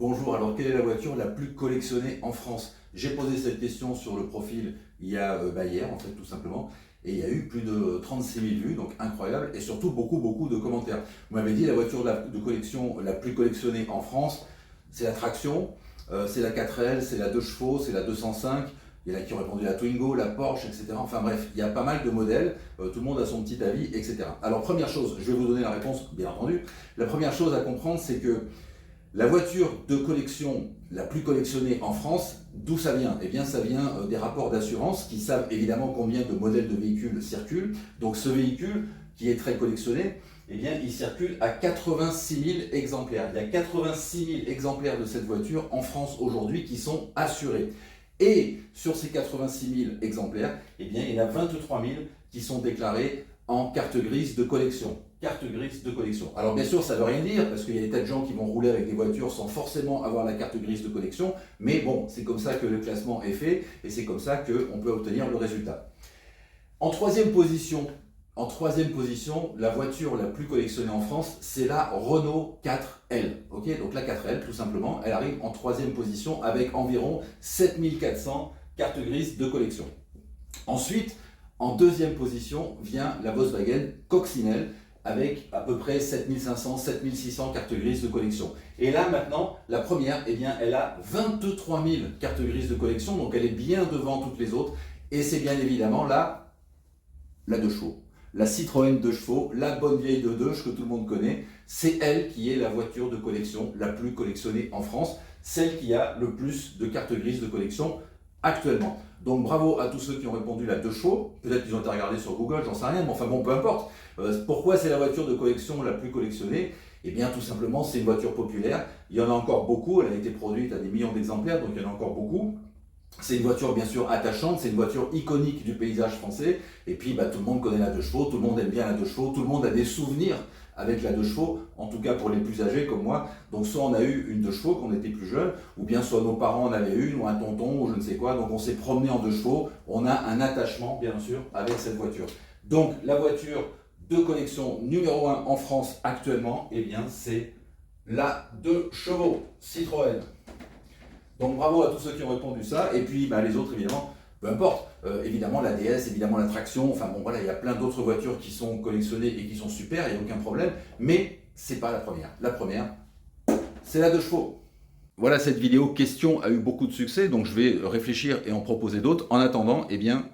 Bonjour, alors quelle est la voiture la plus collectionnée en France? J'ai posé cette question sur le profil hier en fait tout simplement, et il y a eu plus de 36 000 vues, donc incroyable, et surtout beaucoup de commentaires. Vous m'avez dit la voiture de collection la plus collectionnée en France, c'est la Traction, c'est la 4L, c'est la 2 chevaux, c'est la 205, il y en a qui ont répondu la Twingo, la Porsche, etc. Enfin bref, il y a pas mal de modèles, tout le monde a son petit avis, etc. Alors première chose, je vais vous donner la réponse, bien entendu. La première chose à comprendre, c'est que la voiture de collection la plus collectionnée en France, d'où ça vient? Eh bien, ça vient des rapports d'assurance qui savent évidemment combien de modèles de véhicules circulent. Donc, ce véhicule qui est très collectionné, eh bien, il circule à 86 000 exemplaires. Il y a 86 000 exemplaires de cette voiture en France aujourd'hui qui sont assurés. Et sur ces 86 000 exemplaires, eh bien, il y en a 23 000 qui sont déclarés en carte grise de collection. Carte grise de collection. Alors bien sûr, ça ne veut rien dire, parce qu'il y a des tas de gens qui vont rouler avec des voitures sans forcément avoir la carte grise de collection, mais bon, c'est comme ça que le classement est fait, et c'est comme ça qu'on peut obtenir le résultat. En troisième position, la voiture la plus collectionnée en France, c'est la Renault 4L. Okay, donc la 4L, tout simplement, elle arrive en troisième position avec environ 7400 cartes grises de collection. Ensuite, en deuxième position vient la Volkswagen Coccinelle avec à peu près 7500, 7600 cartes grises de collection. Et là maintenant, la première, eh bien, elle a 23 000 cartes grises de collection, donc elle est bien devant toutes les autres. Et c'est bien évidemment la 2 chevaux. La Citroën 2 chevaux, la bonne vieille 2 que tout le monde connaît, c'est elle qui est la voiture de collection la plus collectionnée en France, celle qui a le plus de cartes grises de collection actuellement. Donc bravo à tous ceux qui ont répondu la 2 chevaux, peut-être qu'ils ont été regardés sur Google, j'en sais rien, mais enfin bon, peu importe. Pourquoi c'est la voiture de collection la plus collectionnée? Eh bien tout simplement, c'est une voiture populaire, il y en a encore beaucoup, elle a été produite à des millions d'exemplaires, donc il y en a encore beaucoup. C'est une voiture bien sûr attachante, c'est une voiture iconique du paysage français, et puis tout le monde connaît la 2 chevaux, tout le monde aime bien la 2 chevaux, tout le monde a des souvenirs avec la 2 chevaux, en tout cas pour les plus âgés comme moi. Donc soit on a eu une 2 chevaux quand on était plus jeune, ou bien soit nos parents en avaient une, ou un tonton, ou je ne sais quoi, donc on s'est promené en 2 chevaux, on a un attachement bien sûr avec cette voiture. Donc la voiture de collection numéro 1 en France actuellement, eh bien c'est la 2 chevaux Citroën. Donc bravo à tous ceux qui ont répondu ça, et puis les autres évidemment, peu importe, évidemment la DS, évidemment la Traction, enfin bon voilà, il y a plein d'autres voitures qui sont collectionnées et qui sont super, il n'y a aucun problème, mais c'est pas la première. La première, c'est la 2 chevaux. Voilà, cette vidéo question a eu beaucoup de succès, donc je vais réfléchir et en proposer d'autres. En attendant, eh bien,